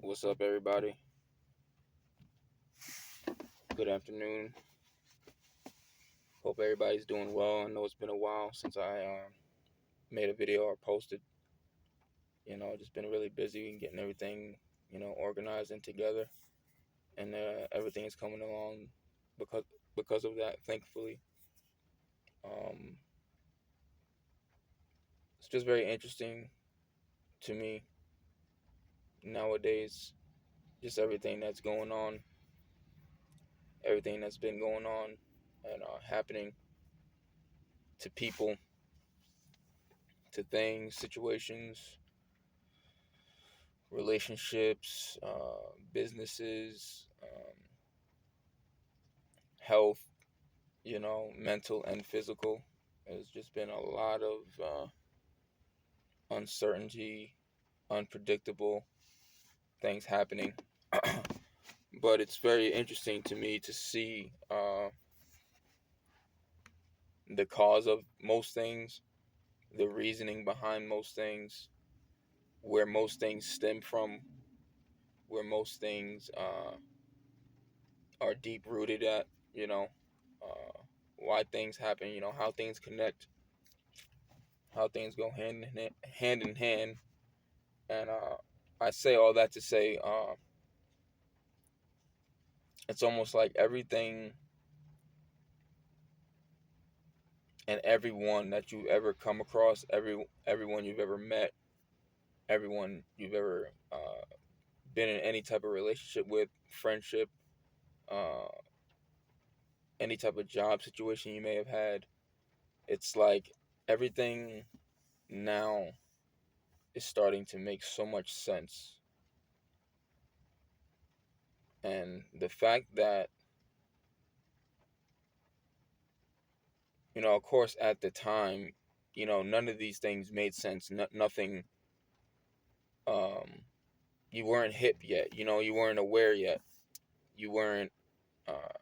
What's up, everybody? Good afternoon. Hope everybody's doing well. I know it's been a while since I made a video or posted. Just been really busy and getting everything, organized and together, and everything is coming along because of that. Thankfully, um, it's just very interesting to me nowadays. Just everything that's been going on, and happening to people, to things, situations, relationships, businesses, health, mental and physical. There's just been a lot of uncertainty, unpredictable things happening. But it's very interesting to me to see the cause of most things, the reasoning behind most things, where most things stem from, where most things are deep rooted at, you know, uh, why things happen, how things connect, how things go hand in hand. And I say all that to say it's almost like everything and everyone that you've ever come across, everyone you've ever met, everyone you've ever been in any type of relationship with, friendship, uh, any type of job situation you may have had. It's like everything now is starting to make so much sense. And the fact that, of course, at the time, none of these things made sense. Nothing, um, you weren't hip yet. You weren't aware yet. You weren't uh,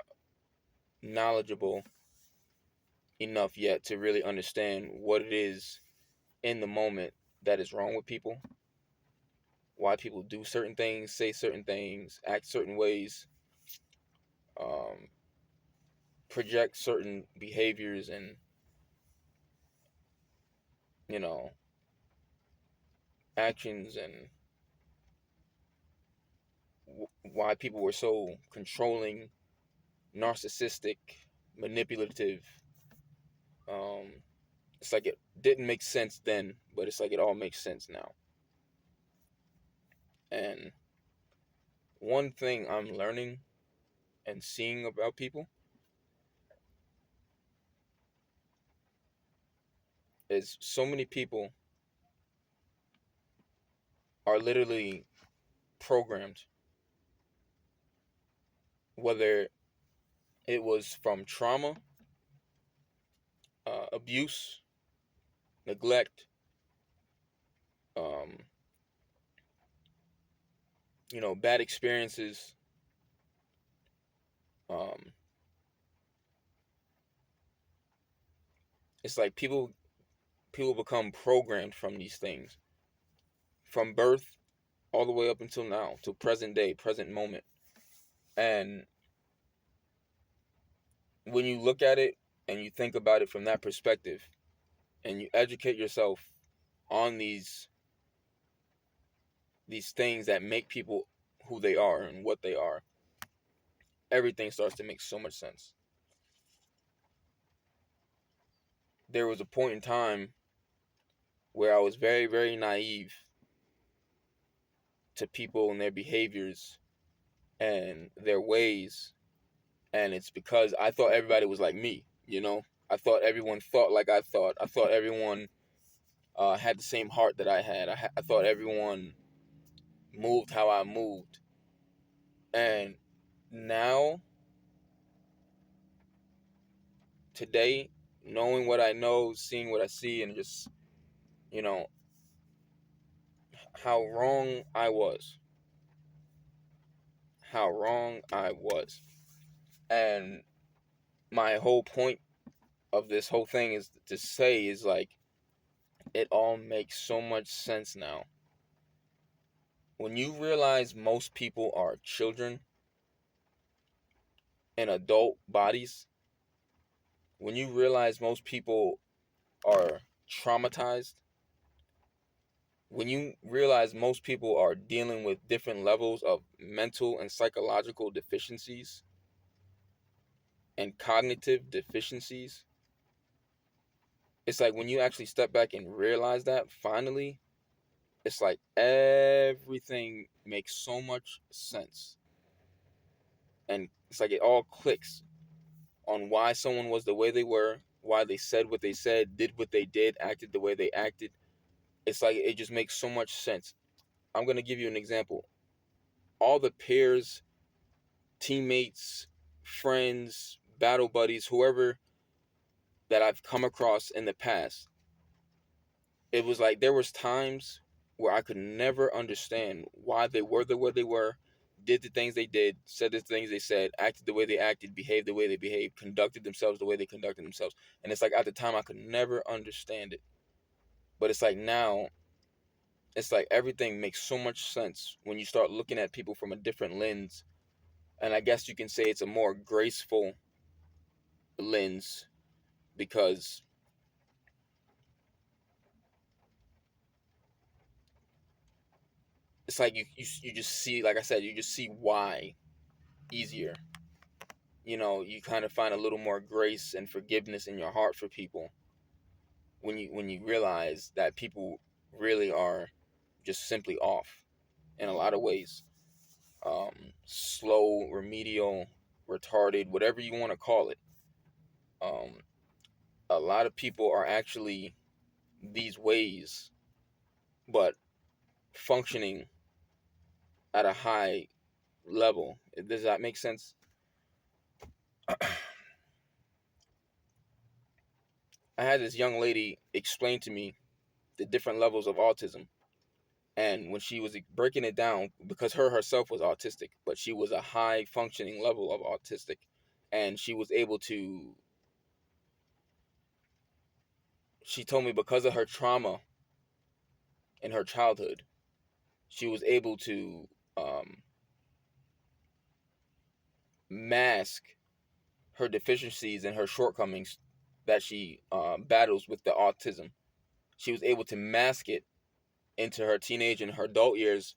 knowledgeable enough yet to really understand what it is in the moment that is wrong with people, why people do certain things, say certain things, act certain ways, um, project certain behaviors, and you know actions, and why people were so controlling, narcissistic, manipulative. Um, it's like it didn't make sense then, but it's like it all makes sense now. And one thing I'm learning and seeing about people is so many people are literally programmed, whether it was from trauma, abuse, neglect, um, bad experiences. Um, it's like people become programmed from these things from birth all the way up until now, to present day, present moment. And when you look at it and you think about it from that perspective, and you educate yourself on these things that make people who they are and what they are, everything starts to make so much sense. There was a point in time where I was very, very naive to people and their behaviors and their ways. And it's because I thought everybody was like me. I thought everyone thought like I thought. I thought everyone had the same heart that I had. I thought everyone moved how I moved. And now, today, knowing what I know, seeing what I see, and just, you know, how wrong I was. How wrong I was. And my whole point of this whole thing is to say is like, it all makes so much sense now. when you realize most people are children in adult bodies, when you realize most people are traumatized, when you realize most people are dealing with different levels of mental and psychological deficiencies and cognitive deficiencies, it's like when you actually step back and realize that finally, it's like everything makes so much sense. And it's like it all clicks on why someone was the way they were, why they said what they said, did what they did, acted the way they acted. It's like it just makes so much sense. I'm going to give you an example. All the peers, teammates, friends, battle buddies, whoever that I've come across in the past, it was like there was times where I could never understand why they were the way they were, did the things they did, said the things they said, acted the way they acted, behaved the way they behaved, conducted themselves the way they conducted themselves. And it's like at the time I could never understand it. But it's like now, it's like everything makes so much sense when you start looking at people from a different lens. And I guess you can say it's a more graceful lens because it's like you just see, like I said, you just see why easier. You kind of find a little more grace and forgiveness in your heart for people when you realize that people really are just simply off in a lot of ways. Slow, remedial, retarded, whatever you want to call it. Um, a lot of people are actually these ways, but functioning at a high level. Does that make sense? I had this young lady explain to me the different levels of autism. And when she was breaking it down, because her herself was autistic, but she was a high functioning level of autistic, and she was able to. She told me because of her trauma in her childhood, she was able to mask her deficiencies and her shortcomings that she battles with the autism. She was able to mask it into her teenage and her adult years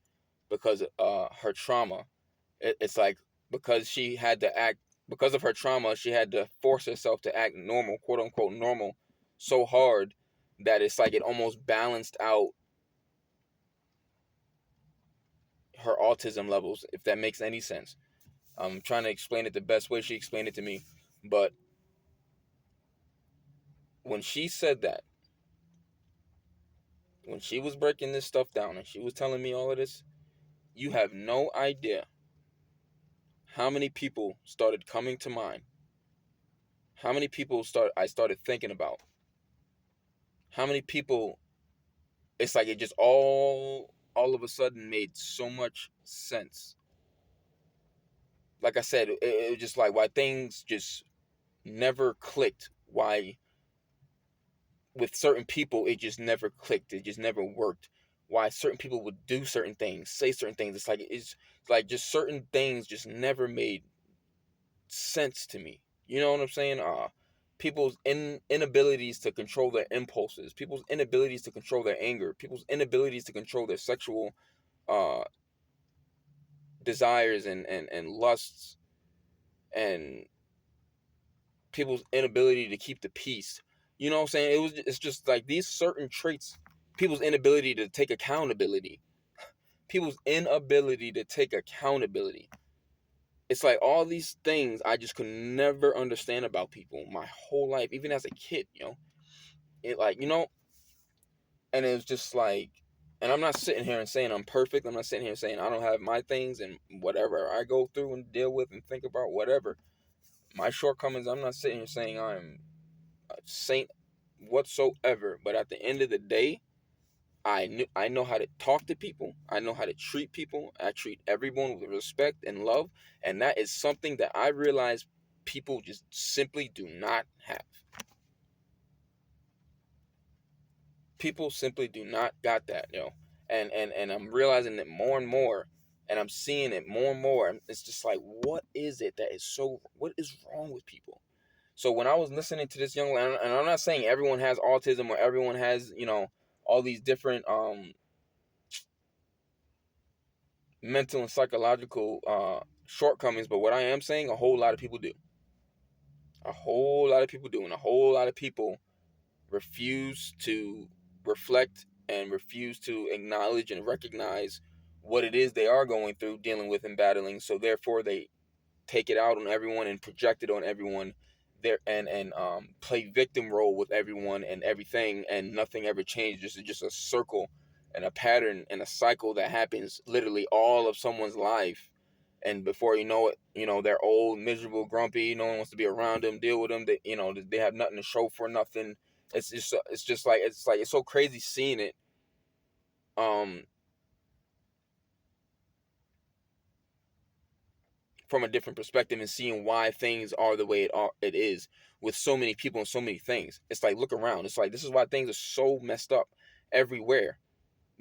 because her trauma. It's like because she had to act because of her trauma, she had to force herself to act normal, quote unquote normal, so hard that it's like it almost balanced out her autism levels, if that makes any sense. I'm trying to explain it the best way she explained it to me. But when she said that, when she was breaking this stuff down and she was telling me all of this, you have no idea how many people started coming to mind. How many people I started thinking about. How many people it's like it just all of a sudden made so much sense. Like I said, it was just like why things just never clicked. Why with certain people it just never clicked. It just never worked. Why certain people would do certain things, say certain things. It's like just certain things just never made sense to me. You know what I'm saying? People's inabilities to control their impulses, people's inabilities to control their anger, people's inabilities to control their sexual uh desires and lusts, and people's inability to keep the peace. You know what I'm saying? It's just like these certain traits, people's inability to take accountability. People's inability to take accountability. It's like all these things I just could never understand about people my whole life, even as a kid. It like, and it was just like, and I'm not sitting here and saying I'm perfect. I'm not sitting here saying I don't have my things and whatever I go through and deal with and think about whatever. My shortcomings, I'm not sitting here saying I'm a saint whatsoever. But at the end of the day, I know how to talk to people. I know how to treat people. I treat everyone with respect and love. And that is something that I realize people just simply do not have. People simply do not got that. and I'm realizing it more and more, and I'm seeing it more and more. And it's just like, what is it that is so? What is wrong with people? So when I was listening to this young man, and I'm not saying everyone has autism or everyone has, all these different mental and psychological shortcomings, but what I am saying, a whole lot of people do. A whole lot of people do, and a whole lot of people refuse to reflect and refuse to acknowledge and recognize what it is they are going through, dealing with, and battling. So therefore, they take it out on everyone and project it on everyone there, and play victim role with everyone and everything, and nothing ever changes. It's just a circle and a pattern and a cycle that happens literally all of someone's life. And before you know it, they're old, miserable, grumpy. No one wants to be around them, deal with them. They have nothing to show for nothing. It's it's so crazy seeing it um from a different perspective, and seeing why things are the way it is with so many people and so many things. It's like, look around. It's like, this is why things are so messed up everywhere.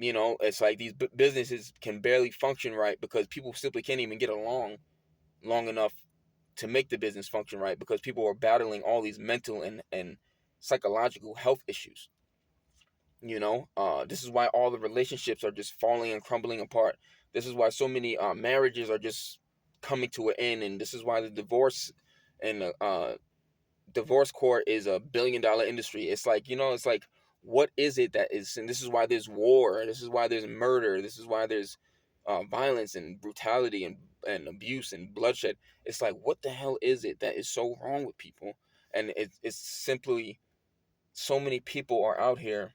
It's like these businesses can barely function right because people simply can't even get along long enough to make the business function right, because people are battling all these mental and psychological health issues. This is why all the relationships are just falling and crumbling apart. This is why so many marriages are just coming to an end, and this is why the divorce and divorce court is a $1 billion industry. It's like, what is it that is? And this is why there's war. This is why there's murder. This is why there's violence and brutality and abuse and bloodshed. It's like, what the hell is it that is so wrong with people? And it's simply, so many people are out here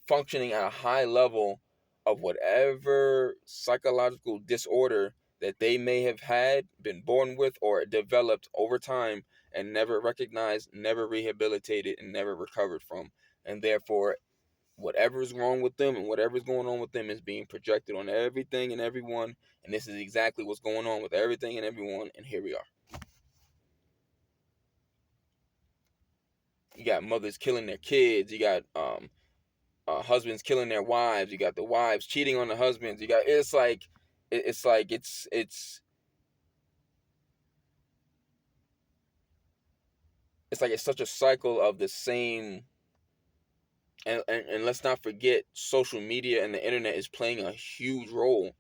functioning at a high level of whatever psychological disorder that they may have had, been born with, or developed over time, and never recognized, never rehabilitated, and never recovered from. And therefore, whatever is wrong with them and whatever is going on with them is being projected on everything and everyone. And this is exactly what's going on with everything and everyone. And here we are. You got mothers killing their kids. You got husbands killing their wives. You got the wives cheating on the husbands. You got, it's like, it's like it's such a cycle of the same. And let's not forget, social media and the internet is playing a huge role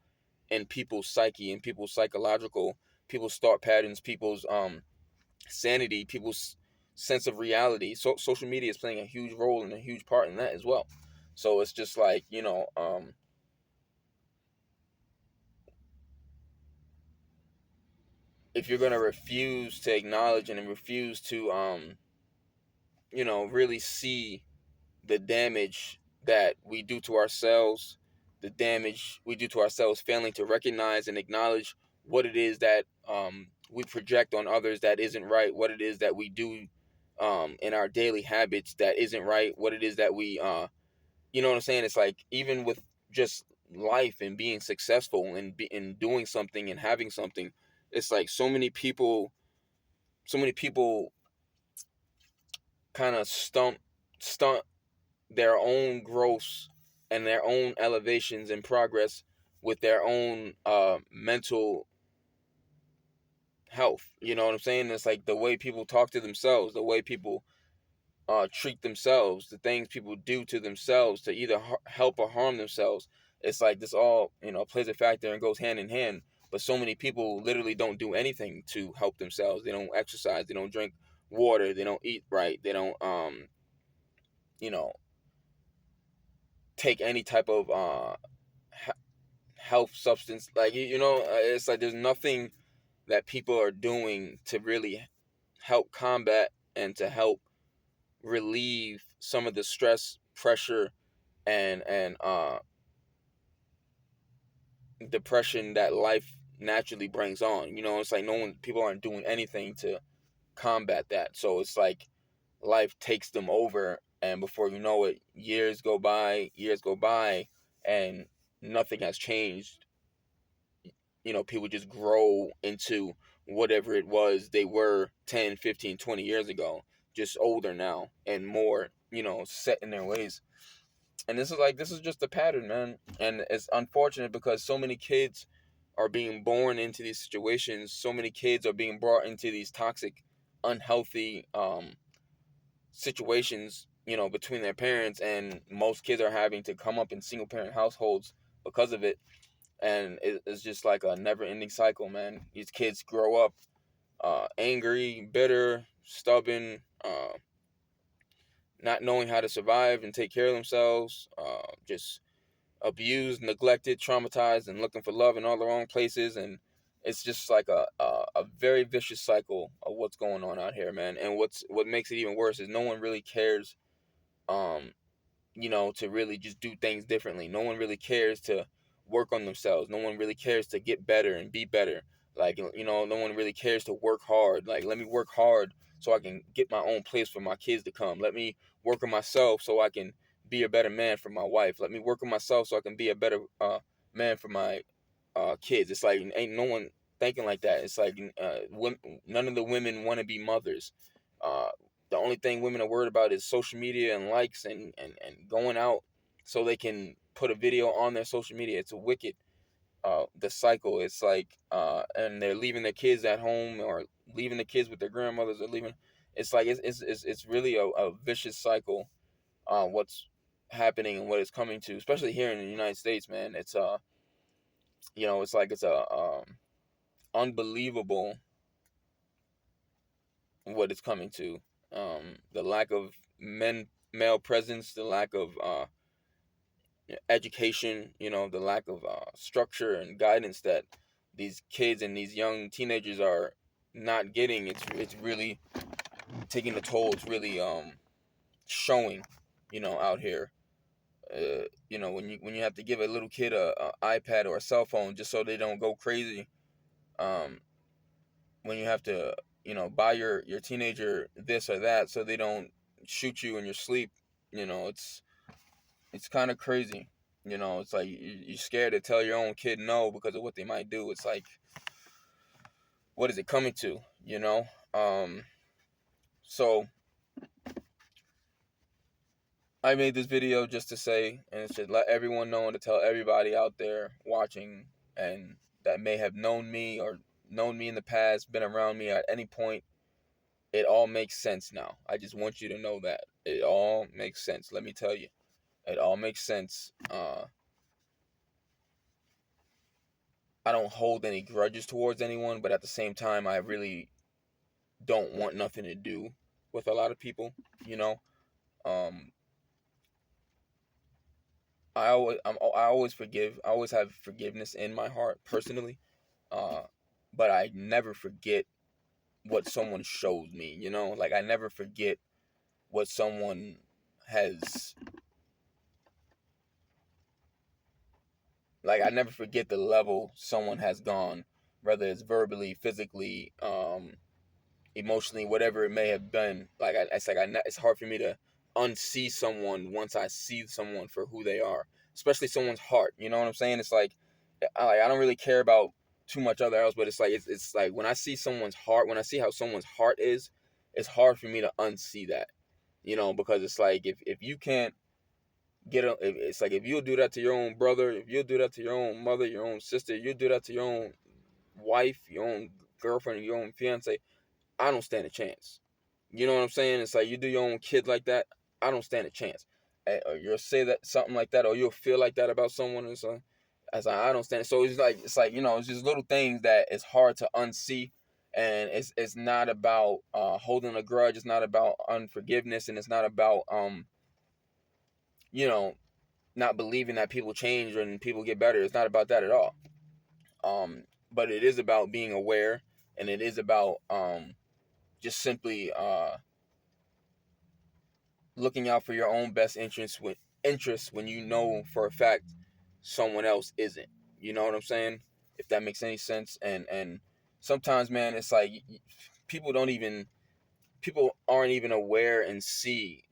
in people's psyche and people's psychological, people's thought patterns, people's sanity, people's sense of reality. So social media is playing a huge role and a huge part in that as well. So it's just like, if you're gonna refuse to acknowledge and refuse to really see the damage that we do to ourselves, the damage we do to ourselves, failing to recognize and acknowledge what it is that we project on others that isn't right, what it is that we do in our daily habits that isn't right, what it is that we, you know what I'm saying? It's like, even with just life and being successful and doing something and having something, it's like so many people kind of stunt their own growth and their own elevations and progress with their own mental health. You know what I'm saying? It's like the way people talk to themselves, the way people treat themselves, the things people do to themselves to either help or harm themselves. It's like this all, plays a factor and goes hand in hand. But so many people literally don't do anything to help themselves. They don't exercise. They don't drink water. They don't eat right. They don't, you know, take any type of health substance. Like, it's like there's nothing that people are doing to really help combat and to help relieve some of the stress, pressure, and depression that life naturally brings on. It's like people aren't doing anything to combat that. So it's like life takes them over, and before you know it, years go by, and nothing has changed. People just grow into whatever it was they were 10, 15, 20 years ago, just older now and more, set in their ways. And this is just a pattern, man. And it's unfortunate because so many kids are being born into these situations. So many kids are being brought into these toxic, unhealthy situations, between their parents, and most kids are having to come up in single parent households because of it. And it's just like a never ending cycle, man. These kids grow up angry, bitter, stubborn, not knowing how to survive and take care of themselves, just abused, neglected, traumatized, and looking for love in all the wrong places. And it's just like a very vicious cycle of what's going on out here, man. And what makes it even worse is no one really cares, um, to really just do things differently. No one really cares to work on themselves. No one really cares to get better and be better. Like, no one really cares to work hard. Like, let me work hard so I can get my own place for my kids to come. Let me work on myself so I can be a better man for my wife. Let me work on myself so I can be a better man for my kids. It's like ain't no one thinking like that. It's like none of the women want to be mothers. Uh, the only thing women are worried about is social media and likes and going out so they can put a video on their social media. It's a wicked the cycle. It's like and they're leaving their kids at home or leaving the kids with their grandmothers or leaving. It's like it's really a vicious cycle. What's happening and what it's coming to, especially here in the United States, man. It's it's like it's a unbelievable what it's coming to. The lack of male presence, the lack of education, the lack of structure and guidance that these kids and these young teenagers are not getting. It's really taking a toll. It's really showing, out here. When you have to give a little kid a iPad or a cell phone just so they don't go crazy. Um, when you have to, buy your teenager this or that so they don't shoot you in your sleep. It's kind of crazy. It's like you're scared to tell your own kid no because of what they might do. It's like, what is it coming to? Um, so I made this video just to say, and it should let everyone know and to tell everybody out there watching and that may have known me or known me in the past, been around me at any point. It all makes sense now. I just want you to know that it all makes sense. Let me tell you, it all makes sense. I don't hold any grudges towards anyone, but at the same time, I really don't want nothing to do with a lot of people. You know, um, I always forgive. I always have forgiveness in my heart personally, uh, but I never forget what someone shows me. Like I never forget what someone has. Like I never forget the level someone has gone, whether it's verbally, physically, emotionally, whatever it may have been. It's hard for me to unsee someone once I see someone for who they are, especially someone's heart. You know what I'm saying? It's like I don't really care about too much other else, but it's like when I see someone's heart, when I see how someone's heart is, it's hard for me to unsee that. Because it's like if you can't it's like if you'll do that to your own brother, if you'll do that to your own mother, your own sister, you'll do that to your own wife, your own girlfriend, your own fiance, I don't stand a chance. You know what I'm saying? It's like you do your own kid like that, I don't stand a chance. Or you'll say that something like that, or you'll feel like that about someone or something. I don't stand. So it's like it's just little things that it's hard to unsee, and it's not about holding a grudge. It's not about unforgiveness, and it's not about you know not believing that people change and people get better. It's not about that at all. But it is about being aware, and it is about just simply looking out for your own best interests when you know for a fact someone else isn't. You know what I'm saying? If that makes any sense. And sometimes, man, it's like people don't even people aren't even aware and see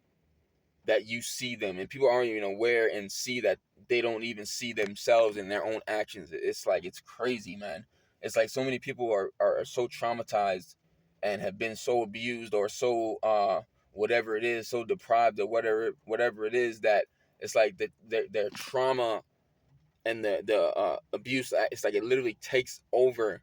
that you see them, and people aren't even aware and see that they don't even see themselves in their own actions. It's like it's crazy, man. It's like so many people are so traumatized and have been so abused or so whatever it is, so deprived or whatever it is, that It's like their trauma and the abuse. It's like it literally takes over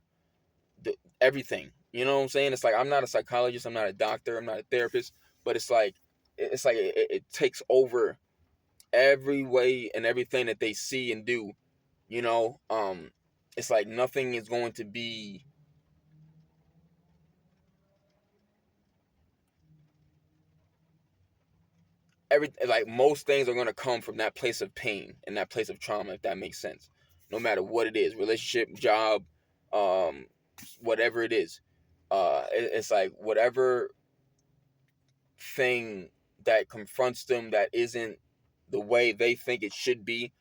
everything. You know what I'm saying? It's like I'm not a psychologist, I'm not a doctor, I'm not a therapist, but it's like it takes over every way and everything that they see and do. You know, it's like nothing is going to be like most things are going to come from that place of pain and that place of trauma, if that makes sense. No matter what it is, relationship, job, um whatever it is, it's like whatever thing that confronts them that isn't the way they think it should be,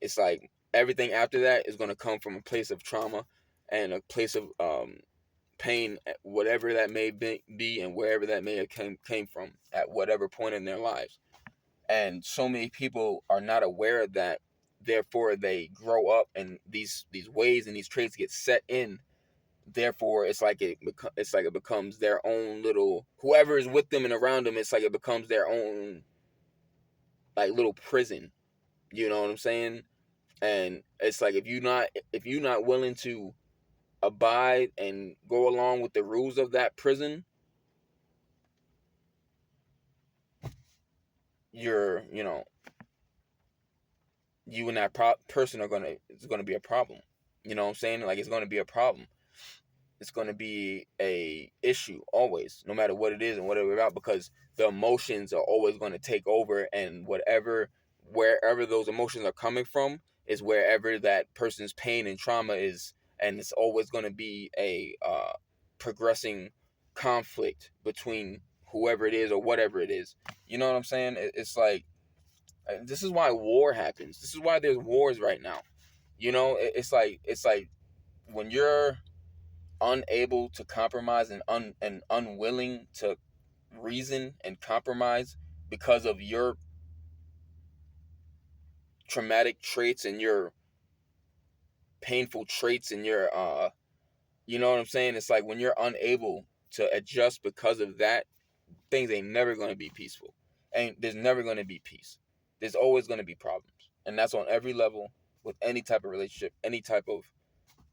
it's like everything after that is going to come from a place of trauma and a place of pain, whatever that may be and wherever that may have came from at whatever point in their lives. And so many people are not aware of that, therefore they grow up and these ways and these traits get set in. Therefore it's like it becomes their own little, whoever is with them and around them, it's like it becomes their own like little prison. You know what I'm saying? And it's like if you not willing to abide and go along with the rules of that prison, you know, you and that person are gonna, it's gonna be a problem. You know what I'm saying? Like it's gonna be a problem. It's going to be a issue always, no matter what it is and whatever about, because the emotions are always going to take over, and wherever those emotions are coming from is wherever that person's pain and trauma is, and it's always going to be a progressing conflict between whoever it is or whatever it is. You know what I'm saying? It's like this is why war happens. This is why there's wars right now. You know, it's like when you're unable to compromise and unwilling to reason and compromise because of your traumatic traits and your painful traits and your you know what I'm saying? It's like when you're unable to adjust because of that, things ain't never going to be peaceful. And there's never going to be peace. There's always going to be problems. And that's on every level with any type of relationship, any type of,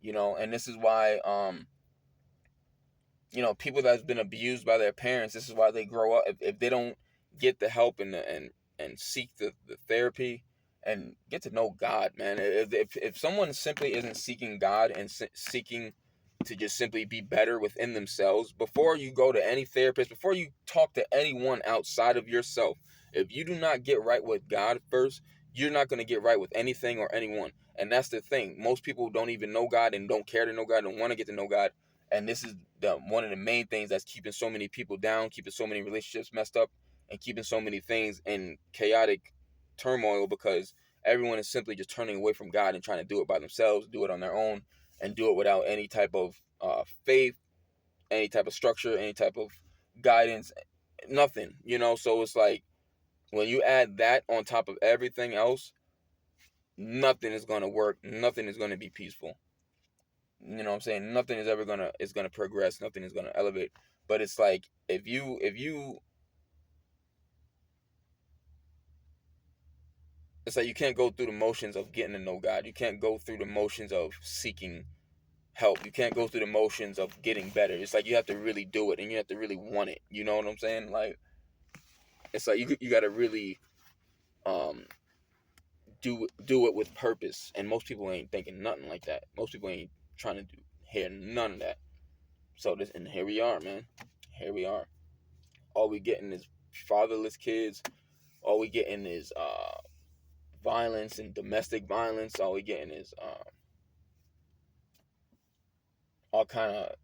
and this is why people that's been abused by their parents, this is why they grow up. If they don't get the help and seek the therapy and get to know God, man. If someone simply isn't seeking God and seeking to just simply be better within themselves, before you go to any therapist, before you talk to anyone outside of yourself, if you do not get right with God first, you're not going to get right with anything or anyone. And that's the thing. Most people don't even know God and don't care to know God, don't want to get to know God. And this is one of the main things that's keeping so many people down, keeping so many relationships messed up, and keeping so many things in chaotic turmoil, because everyone is simply just turning away from God and trying to do it by themselves, do it on their own, and do it without any type of faith, any type of structure, any type of guidance, nothing. So it's like when you add that on top of everything else, nothing is going to work. Nothing is going to be peaceful. You know what I'm saying? Nothing is gonna progress. Nothing is gonna elevate. But it's like if you it's like you can't go through the motions of getting to know God. You can't go through the motions of seeking help. You can't go through the motions of getting better. It's like you have to really do it and you have to really want it. You know what I'm saying? Like it's like you got to really um do it with purpose. And most people ain't thinking nothing like that. Most people ain't trying to hear none of that. So this, and here we are, man. Here we are. All we getting is fatherless kids. All we getting is violence and domestic violence. All we getting is all kind of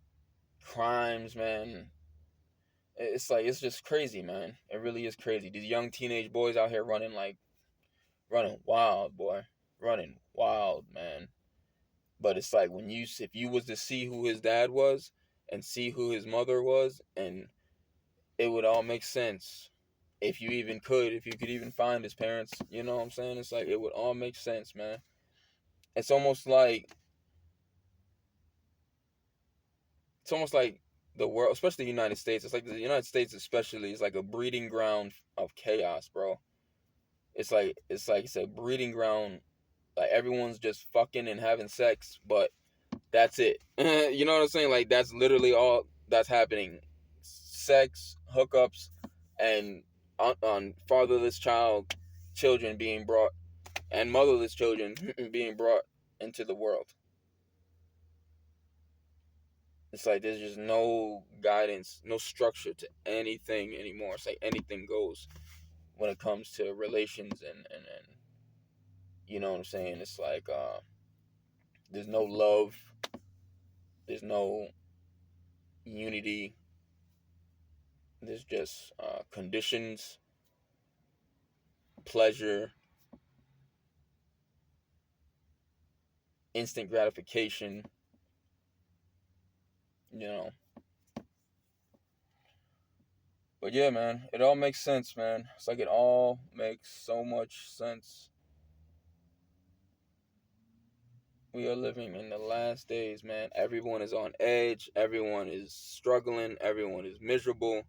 crimes, man. It's like it's just crazy, man. It really is crazy. These young teenage boys out here running wild, boy, running wild, man. But it's like if you was to see who his dad was and see who his mother was, and it would all make sense. If you could even find his parents, you know what I'm saying? It's like it would all make sense, man. It's almost like the world, especially the United States. It's like the United States, especially, is like a breeding ground of chaos, bro. It's like it's a breeding ground. Like everyone's just fucking and having sex, but that's it. You know what I'm saying? Like that's literally all that's happening. Sex, hookups, and on fatherless children being brought, and motherless children being brought into the world. It's like there's just no guidance, no structure to anything anymore. It's like anything goes when it comes to relations and you know what I'm saying? It's like there's no love, there's no unity, there's just conditions, pleasure, instant gratification, you know. But yeah, man, it all makes sense, man. It's like it all makes so much sense. We are living in the last days, man. Everyone is on edge. Everyone is struggling. Everyone is miserable.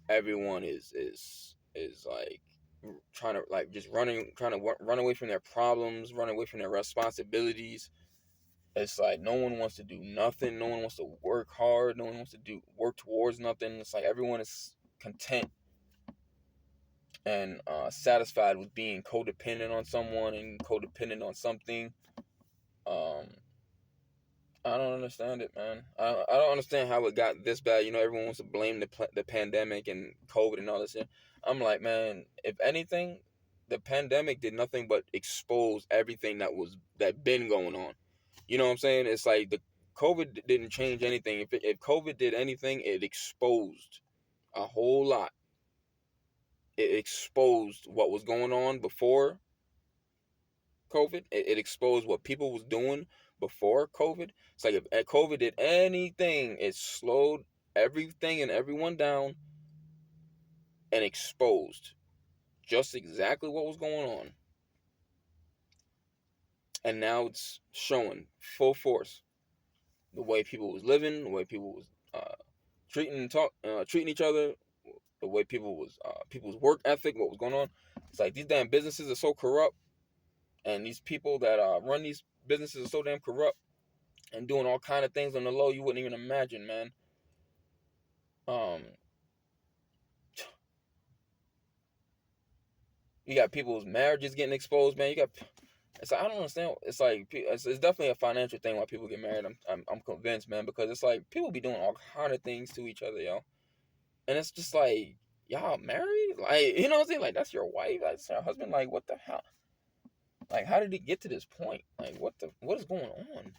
Everyone is like trying to like just trying to run away from their problems, run away from their responsibilities. It's like no one wants to do nothing. No one wants to work hard. No one wants to work towards nothing. It's like everyone is content and satisfied with being codependent on someone and codependent on something. Um, I don't understand it, man. I don't understand how it got this bad. You know, everyone wants to blame the pandemic and COVID and all this shit. I'm like, man, if anything, the pandemic did nothing but expose everything that been going on. You know what I'm saying? It's like the COVID didn't change anything. If COVID did anything, it exposed a whole lot. It exposed what was going on before COVID. It exposed what people was doing before COVID. It's like if COVID did anything, it slowed everything and everyone down and exposed just exactly what was going on. And now it's showing full force the way people was living, the way people was treating each other, the way people's work ethic, what was going on. It's like these damn businesses are so corrupt, and these people that run these businesses are so damn corrupt and doing all kind of things on the low you wouldn't even imagine, man. Um, you got people's marriages getting exposed, man. You got it's like, I don't understand. It's like it's definitely a financial thing why people get married. I'm convinced, man, because it's like people be doing all kind of things to each other, yo, and it's just like y'all married, like you know what I'm saying? Like that's your wife, like, that's your husband. Like what the hell? Like how did it get to this point? Like what is going on?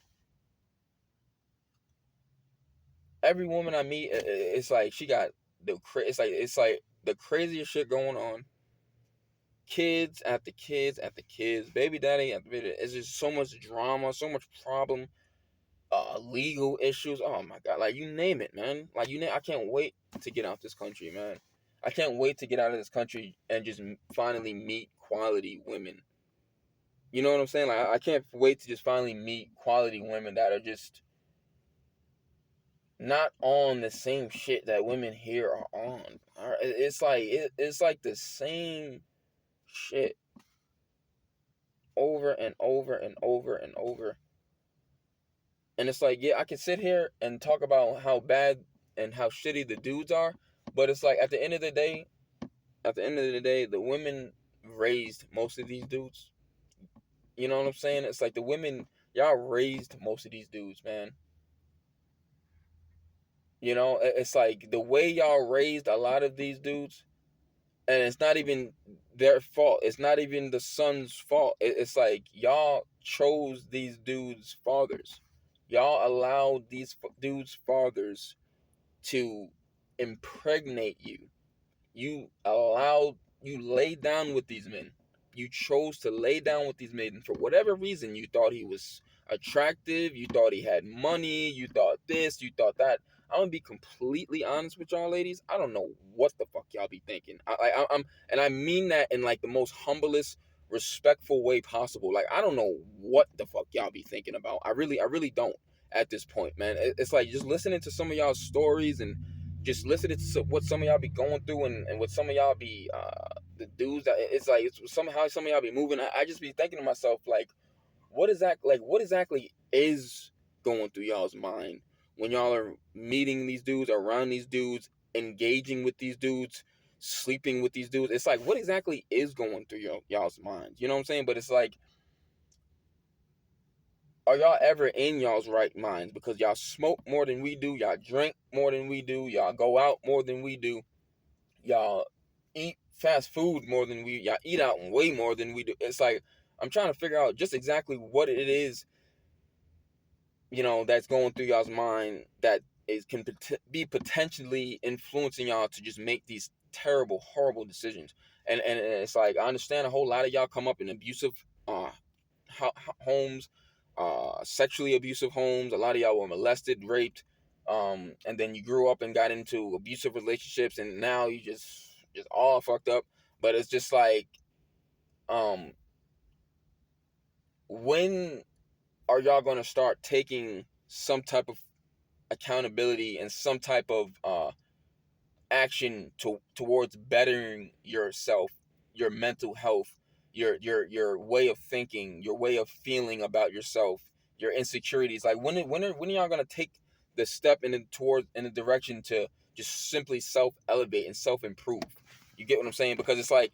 Every woman I meet, it's like she got it's like the craziest shit going on. Kids after kids after kids, baby daddy after baby daddy. It's just so much drama, so much problem, legal issues. Oh my god, like you name it, man. Like I can't wait to get out this country, man. I can't wait to get out of this country and just finally meet quality women. You know what I'm saying? Like I can't wait to just finally meet quality women that are just not on the same shit that women here are on. It's like the same shit over and over and over and over. And it's like, yeah, I can sit here and talk about how bad and how shitty the dudes are, but it's like at the end of the day, the women raised most of these dudes. You know what I'm saying? It's like the women, y'all raised most of these dudes, man. You know, it's like the way y'all raised a lot of these dudes, and it's not even their fault. It's not even the son's fault. It's like y'all chose these dudes' fathers. Y'all allowed these dudes' fathers to impregnate you. You laid down with these men. You chose to lay down with these men for whatever reason. You thought he was attractive, you thought he had money, you thought this, you thought that. I'm gonna be completely honest with y'all ladies. I don't know what the fuck y'all be thinking. I'm and I mean that in like the most humblest, respectful way possible. Like I don't know what the fuck y'all be thinking about. I really don't at this point, man. It's like just listening to some of y'all's stories and just listening to what some of y'all be going through and what some of y'all be the dudes that it's like it's somehow some of y'all be moving. I just be thinking to myself like, what exactly is going through y'all's mind when y'all are meeting these dudes, around these dudes, engaging with these dudes, sleeping with these dudes. It's like what exactly is going through y'all's minds? You know what I'm saying? But it's like, are y'all ever in y'all's right minds? Because y'all smoke more than we do, y'all drink more than we do, y'all go out more than we do, y'all eat fast food more than y'all eat out way more than we do. It's like I'm trying to figure out just exactly what it is, that's going through y'all's mind that can be potentially influencing y'all to just make these terrible, horrible decisions. And it's like I understand a whole lot of y'all come up in abusive homes, sexually abusive homes. A lot of y'all were molested, raped, and then you grew up and got into abusive relationships, and now you just all fucked up. But it's just like, um, when are y'all gonna start taking some type of accountability and some type of action towards bettering yourself, your mental health, your way of thinking, your way of feeling about yourself, your insecurities? Like when are y'all gonna take the step in the direction to just simply self elevate and self improve? You get what I'm saying? Because it's like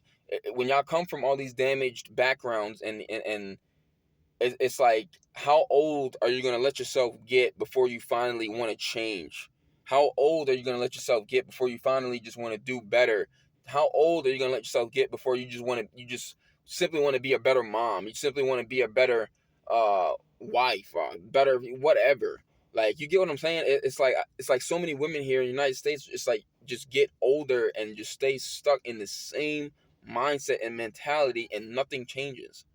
when y'all come from all these damaged backgrounds and it's like, how old are you going to let yourself get before you finally want to change? How old are you going to let yourself get before you finally just want to do better? How old are you going to let yourself get before you just simply want to be a better mom? You simply want to be a better wife, better whatever. Like, you get what I'm saying? It's like so many women here in the United States, it's like just get older and just stay stuck in the same mindset and mentality, and nothing changes.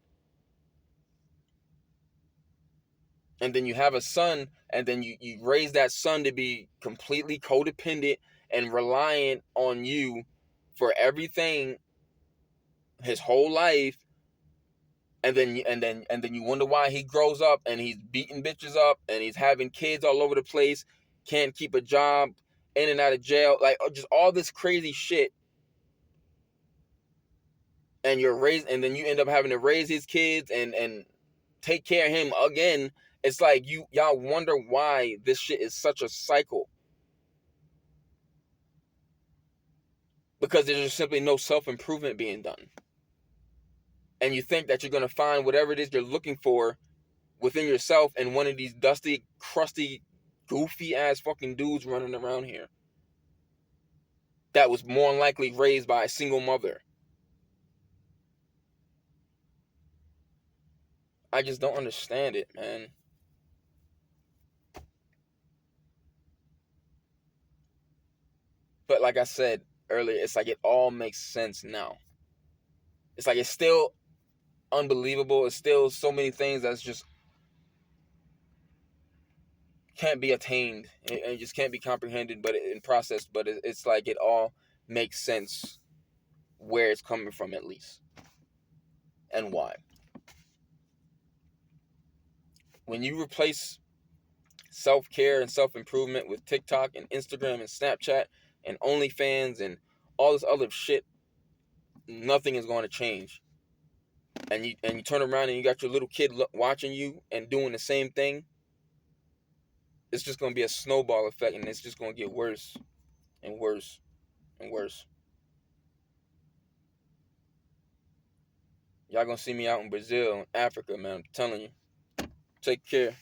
And then you have a son, and then you raise that son to be completely codependent and reliant on you for everything his whole life. And then you wonder why he grows up and he's beating bitches up and he's having kids all over the place, can't keep a job, in and out of jail, like just all this crazy shit. And then you end up having to raise his kids and take care of him again. It's like y'all wonder why this shit is such a cycle, because there's just simply no self-improvement being done. And you think that you're going to find whatever it is you're looking for within yourself and one of these dusty, crusty, goofy ass fucking dudes running around here that was more than likely raised by a single mother. I just don't understand it, man. But like I said earlier, it's like it all makes sense now. It's like it's still unbelievable. It's still so many things that's just can't be attained and just can't be comprehended, but in processed. But it's like it all makes sense where it's coming from, at least, and why. When you replace self-care and self-improvement with TikTok and Instagram and Snapchat and OnlyFans and all this other shit, nothing is going to change. And you turn around and you got your little kid watching you and doing the same thing. It's just going to be a snowball effect, and it's just going to get worse and worse and worse. Y'all going to see me out in Brazil and Africa, man. I'm telling you. Take care.